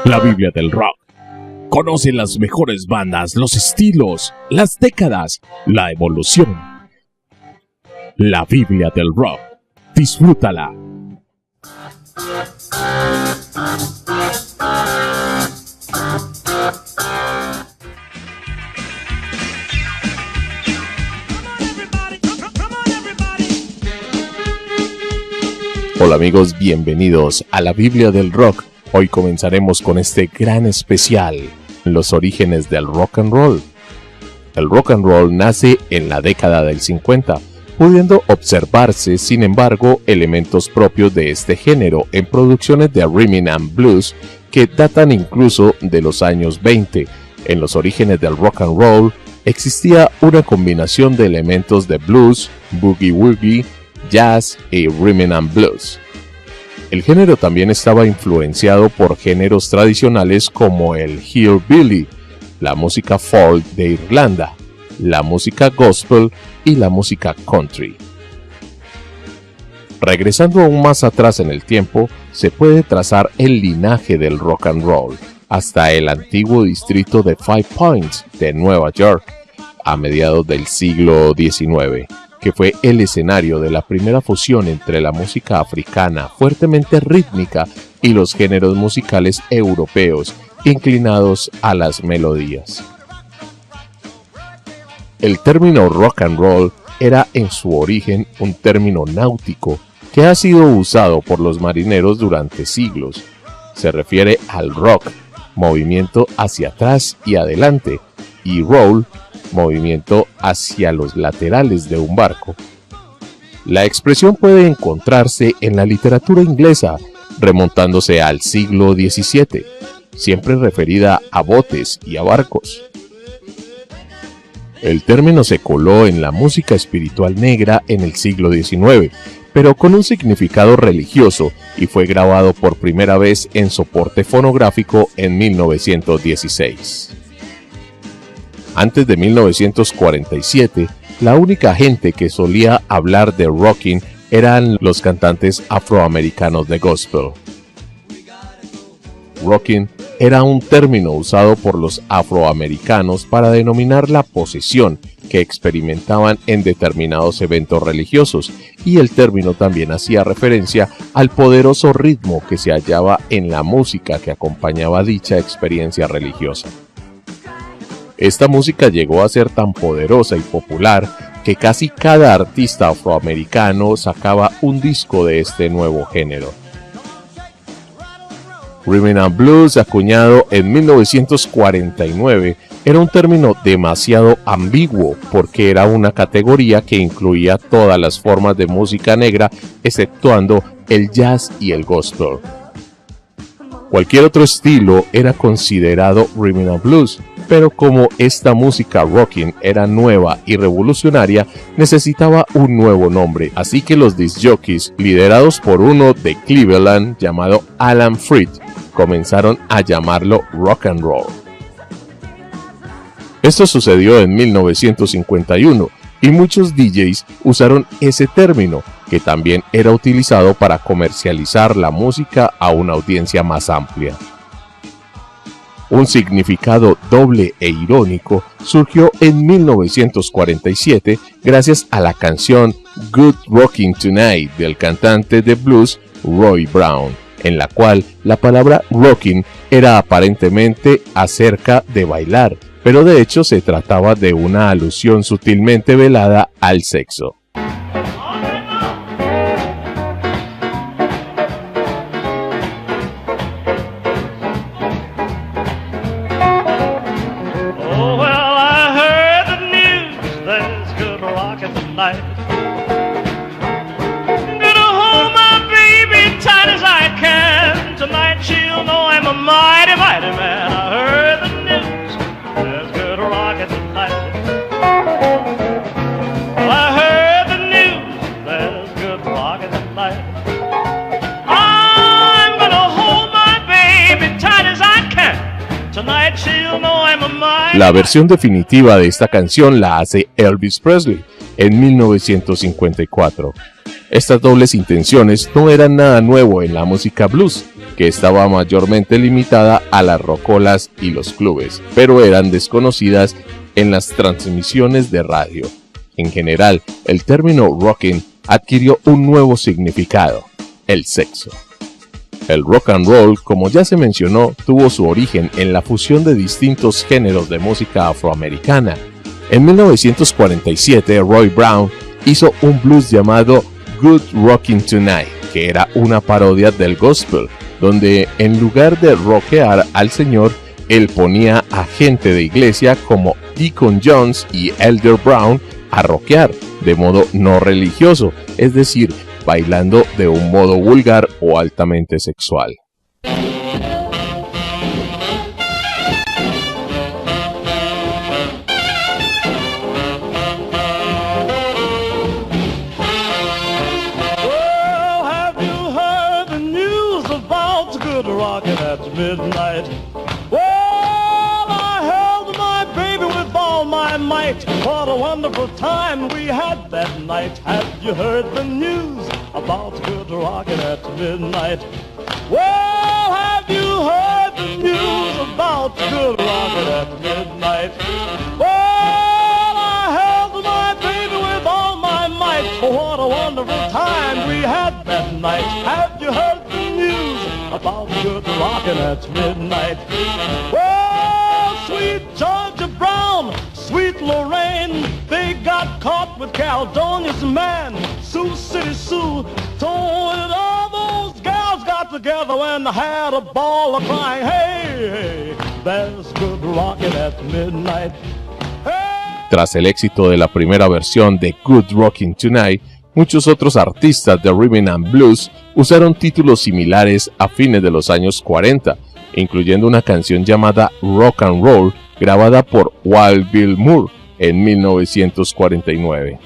La Biblia del Rock. Conoce las mejores bandas, los estilos, las décadas, la evolución. La Biblia del Rock. Disfrútala. Hola amigos, bienvenidos a la Biblia del Rock. Hoy comenzaremos con este gran especial, los orígenes del rock and roll. El rock and roll nace en la década del 50, pudiendo observarse, sin embargo, elementos propios de este género en producciones de rhythm and blues que datan incluso de los años 20. En los orígenes del rock and roll existía una combinación de elementos de blues, boogie woogie, jazz y rhythm and blues. El género también estaba influenciado por géneros tradicionales como el hillbilly, la música folk de Irlanda, la música gospel y la música country. Regresando aún más atrás en el tiempo, se puede trazar el linaje del rock and roll hasta el antiguo distrito de Five Points de Nueva York a mediados del siglo XIX. Que fue el escenario de la primera fusión entre la música africana fuertemente rítmica y los géneros musicales europeos inclinados a las melodías. El término rock and roll era en su origen un término náutico que ha sido usado por los marineros durante siglos. Se refiere al rock, movimiento hacia atrás y adelante, y roll, movimiento hacia los laterales de un barco. La expresión puede encontrarse en la literatura inglesa, remontándose al siglo XVII, siempre referida a botes y a barcos. El término se coló en la música espiritual negra en el siglo XIX, pero con un significado religioso, y fue grabado por primera vez en soporte fonográfico en 1916. Antes de 1947, la única gente que solía hablar de rocking eran los cantantes afroamericanos de gospel. Rocking era un término usado por los afroamericanos para denominar la posesión que experimentaban en determinados eventos religiosos, y el término también hacía referencia al poderoso ritmo que se hallaba en la música que acompañaba dicha experiencia religiosa. Esta música llegó a ser tan poderosa y popular que casi cada artista afroamericano sacaba un disco de este nuevo género. Rhythm and Blues, acuñado en 1949, era un término demasiado ambiguo porque era una categoría que incluía todas las formas de música negra exceptuando el jazz y el gospel. Cualquier otro estilo era considerado Rhythm and Blues, pero como esta música rocking era nueva y revolucionaria, necesitaba un nuevo nombre, así que los disc jockeys, liderados por uno de Cleveland llamado Alan Freed, comenzaron a llamarlo rock and roll. Esto sucedió en 1951 y muchos DJs usaron ese término, que también era utilizado para comercializar la música a una audiencia más amplia. Un significado doble e irónico surgió en 1947 gracias a la canción Good Rockin' Tonight del cantante de blues Roy Brown, en la cual la palabra rocking era aparentemente acerca de bailar, pero de hecho se trataba de una alusión sutilmente velada al sexo. La versión definitiva de esta canción la hace Elvis Presley en 1954. Estas dobles intenciones no eran nada nuevo en la música blues, que estaba mayormente limitada a las rocolas y los clubes, pero eran desconocidas en las transmisiones de radio. En general, el término rocking adquirió un nuevo significado: el sexo. El rock and roll, como ya se mencionó, tuvo su origen en la fusión de distintos géneros de música afroamericana. En 1947, Roy Brown hizo un blues llamado Good Rockin' Tonight, que era una parodia del gospel, donde en lugar de rockear al Señor, él ponía a gente de iglesia como Deacon Jones y Elder Brown a rockear de modo no religioso, es decir, bailando de un modo vulgar o altamente sexual. Well, have you heard the news about good rockin' at midnight? Well, I held my baby with all my might. What a wonderful time we had that night. Have you heard the news about good rockin' at midnight? Well, have you heard the news about good rockin' at midnight? Well, I held my baby with all my might. What a wonderful time we had that night. Have you heard the news about good rockin' at midnight? Well, sweet Georgia Brown, sweet Lorraine, they got caught with Caledonia's man. Sioux City Sue, told it all those gals got together when they had a ball of crying. Hey, hey, there's good rockin' at midnight. Hey. Tras el éxito de la primera versión de Good Rockin' Tonight, muchos otros artistas de rhythm and blues usaron títulos similares a fines de los años 40, incluyendo una canción llamada Rock and Roll, grabada por Wild Bill Moore en 1949.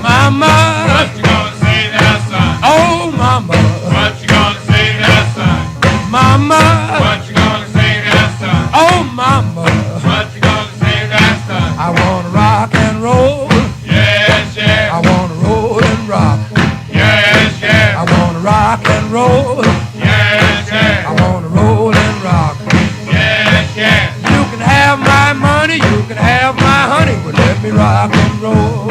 Mama, what you gonna say there, son? Oh, mama, what you gonna say there, son? Mama, what you gonna say there, son? Oh, mama, what you gonna say there, son? I wanna rock and roll. Yes, yes. I wanna roll and rock. Yes, yes. I wanna rock and roll. Yes, yes. I wanna roll and rock. Yes, yes. You can have my money, you can have my honey, but let me rock and roll.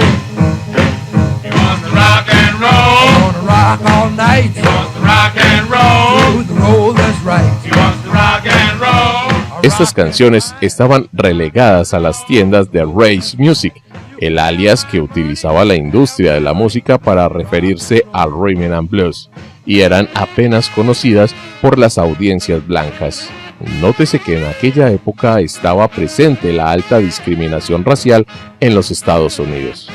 Rock and roll. I wanna rock all night. He wants to rock and roll. Do the roll that's right. He wants to rock and roll. Estas canciones estaban relegadas a las tiendas de Ray's Music, el alias que utilizaba la industria de la música para referirse al rhythm and blues, y eran apenas conocidas por las audiencias blancas. Nótese que en aquella época estaba presente la alta discriminación racial en los Estados Unidos.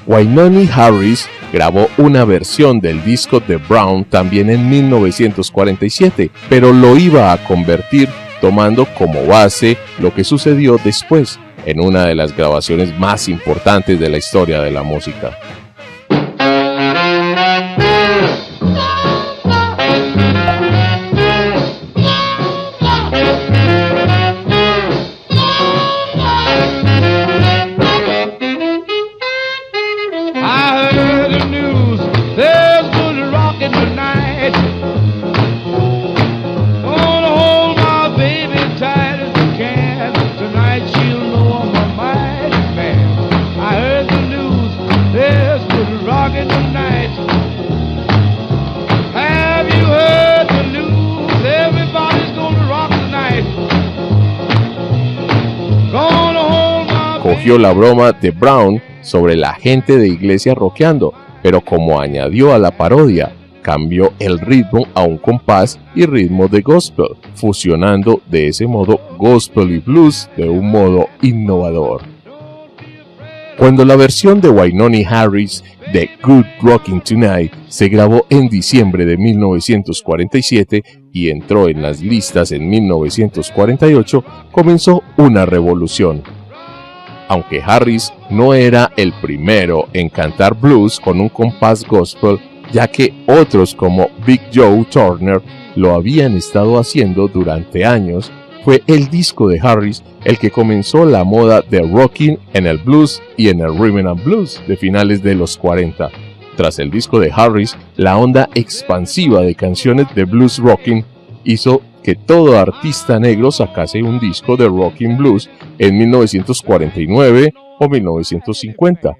Wynonie Harris grabó una versión del disco de Brown también en 1947, pero lo iba a convertir tomando como base lo que sucedió después en una de las grabaciones más importantes de la historia de la música. Cogió la broma de Brown sobre la gente de iglesia rockeando, pero como añadió a la parodia, cambió el ritmo a un compás y ritmo de gospel, fusionando de ese modo gospel y blues de un modo innovador. Cuando la versión de Wynonie Harris de Good Rockin' Tonight se grabó en diciembre de 1947 y entró en las listas en 1948, comenzó una revolución. Aunque Harris no era el primero en cantar blues con un compás gospel, ya que otros como Big Joe Turner lo habían estado haciendo durante años, fue el disco de Harris el que comenzó la moda de rocking en el blues y en el rhythm and blues de finales de los 40. Tras el disco de Harris, la onda expansiva de canciones de blues rocking hizo que todo artista negro sacase un disco de rocking blues en 1949 o 1950.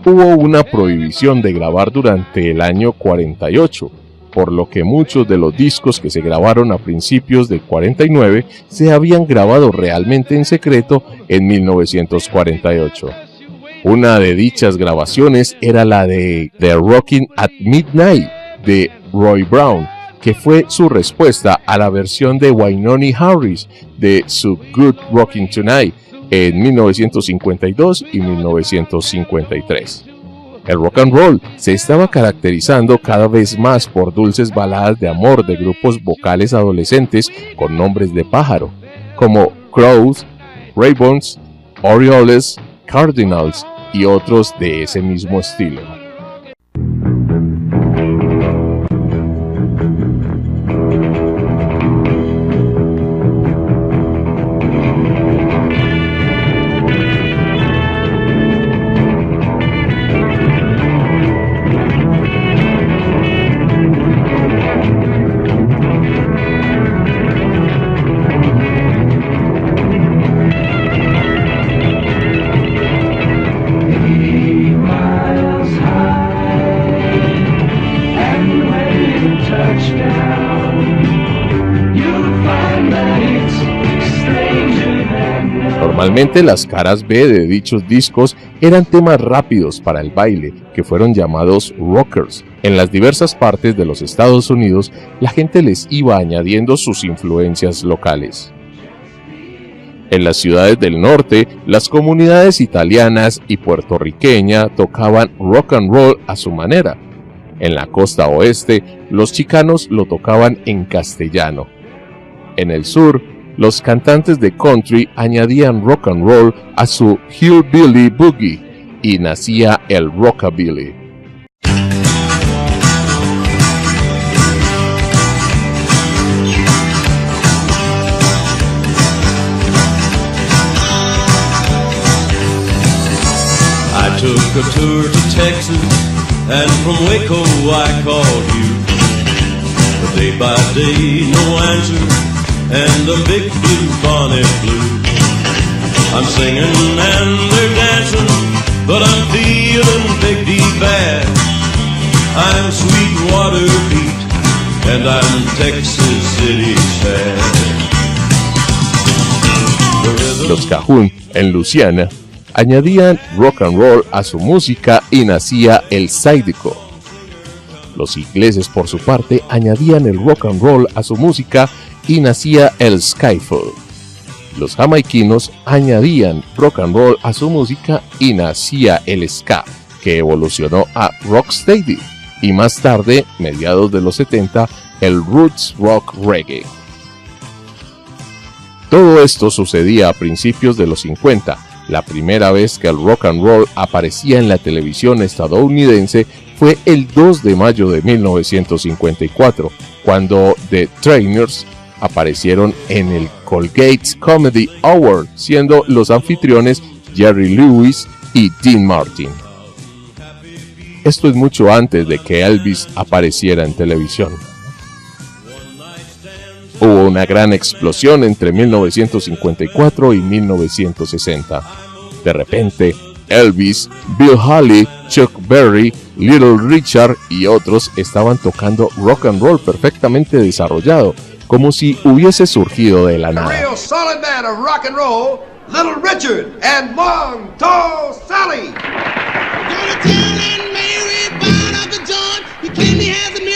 Hubo una prohibición de grabar durante el año 48, por lo que muchos de los discos que se grabaron a principios del 49 se habían grabado realmente en secreto en 1948. Una de dichas grabaciones era la de The Rockin' at Midnight de Roy Brown, que fue su respuesta a la versión de Wynonie Harris de So Good Rockin' Tonight en 1952 y 1953. El rock and roll se estaba caracterizando cada vez más por dulces baladas de amor de grupos vocales adolescentes con nombres de pájaro, como Crows, Ravens, Orioles, Cardinals y otros de ese mismo estilo. Normalmente las caras B de dichos discos eran temas rápidos para el baile, que fueron llamados rockers. En las diversas partes de los Estados Unidos, la gente les iba añadiendo sus influencias locales. En las ciudades del norte, las comunidades italianas y puertorriqueña tocaban rock and roll a su manera. En la costa oeste, los chicanos lo tocaban en castellano. En el sur, los cantantes de country añadían rock and roll a su hillbilly boogie y nacía el rockabilly. I took a tour to Texas and from Waco I called you. But day by day no answer and the big blue bonnet blue. I'm singing and they're dancing, but I'm feeling big deep bad. I'm Sweetwater Pete and I'm Texas City sad. Los Cajun, en Luisiana, añadían rock and roll a su música y nacía el Zydeco. Los ingleses, por su parte, añadían el rock and roll a su música y nacía el skiffle. Los jamaiquinos añadían rock and roll a su música y nacía el ska, que evolucionó a rocksteady, y más tarde, mediados de los 70, el roots rock reggae. Todo esto sucedía a principios de los 50. La primera vez que el rock and roll aparecía en la televisión estadounidense fue el 2 de mayo de 1954, cuando The Trainers aparecieron en el Colgate's Comedy Hour, siendo los anfitriones Jerry Lewis y Dean Martin. Esto es mucho antes de que Elvis apareciera en televisión. Hubo una gran explosión entre 1954 y 1960. De repente, Elvis, Bill Haley, Chuck Berry, Little Richard y otros estaban tocando rock and roll perfectamente desarrollado, como si hubiese surgido de la nada. Real solid band of rock and roll, Little Richard and Monto Sally. Baby, having me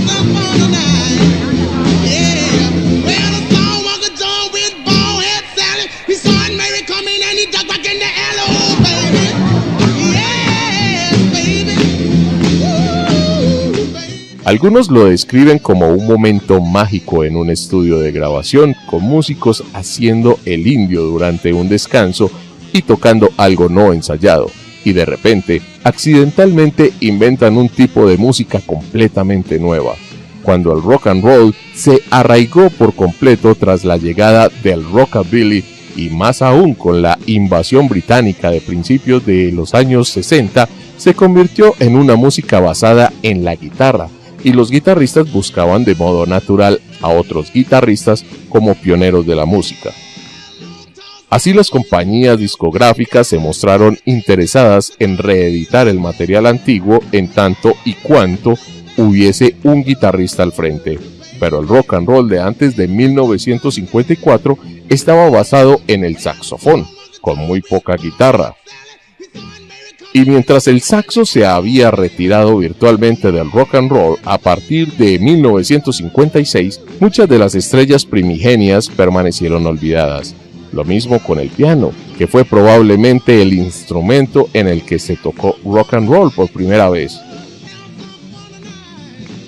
some fun tonight. Algunos lo describen como un momento mágico en un estudio de grabación, con músicos haciendo el indio durante un descanso y tocando algo no ensayado, y de repente, accidentalmente inventan un tipo de música completamente nueva, cuando el rock and roll se arraigó por completo tras la llegada del rockabilly y más aún con la invasión británica de principios de los años 60, se convirtió en una música basada en la guitarra, y los guitarristas buscaban de modo natural a otros guitarristas como pioneros de la música. Así las compañías discográficas se mostraron interesadas en reeditar el material antiguo en tanto y cuanto hubiese un guitarrista al frente, pero el rock and roll de antes de 1954 estaba basado en el saxofón, con muy poca guitarra. Y mientras el saxo se había retirado virtualmente del rock and roll a partir de 1956, muchas de las estrellas primigenias permanecieron olvidadas. Lo mismo con el piano, que fue probablemente el instrumento en el que se tocó rock and roll por primera vez.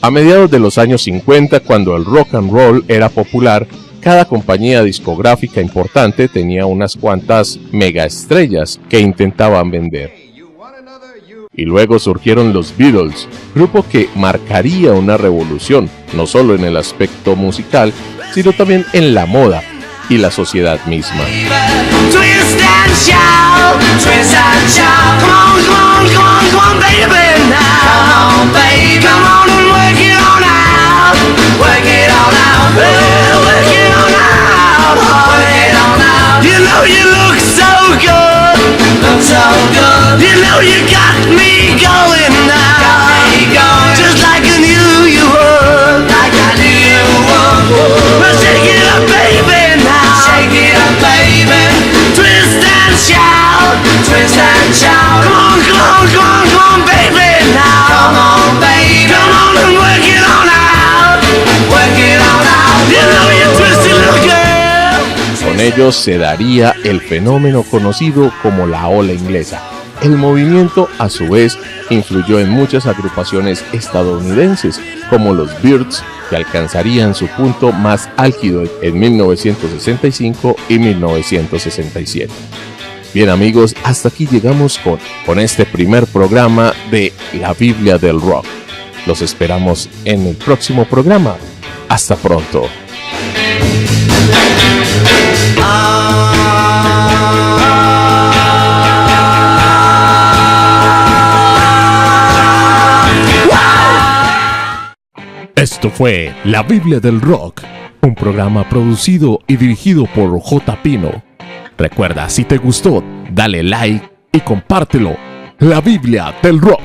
A mediados de los años 50, cuando el rock and roll era popular, cada compañía discográfica importante tenía unas cuantas megaestrellas que intentaban vender. Y luego surgieron los Beatles, grupo que marcaría una revolución, no solo en el aspecto musical, sino también en la moda y la sociedad misma. Twist and shout, twist and shout. Come on, come on, come on, come on, baby now. Come on, baby, come on and work it on out. Work it on out, well, work it on out. Work it on out. You know you look so good, look so good. You know you got me going now, got me going. Just like I knew you would, like I knew you would. Well, shake it up, baby now. Shake it up, baby. Twist and shout, twist and shout. Come on, come on, come on, come on, baby now. Come on, baby. Come on and work it on out. Work it on out. You know you twist it, little girl. Con ellos se daría el fenómeno conocido como la ola inglesa. El movimiento, a su vez, influyó en muchas agrupaciones estadounidenses, como los Byrds, que alcanzarían su punto más álgido en 1965 y 1967. Bien amigos, hasta aquí llegamos con este primer programa de La Biblia del Rock. Los esperamos en el próximo programa. Hasta pronto. Esto fue La Biblia del Rock, un programa producido y dirigido por J. Pino. Recuerda, si te gustó, dale like y compártelo. La Biblia del Rock.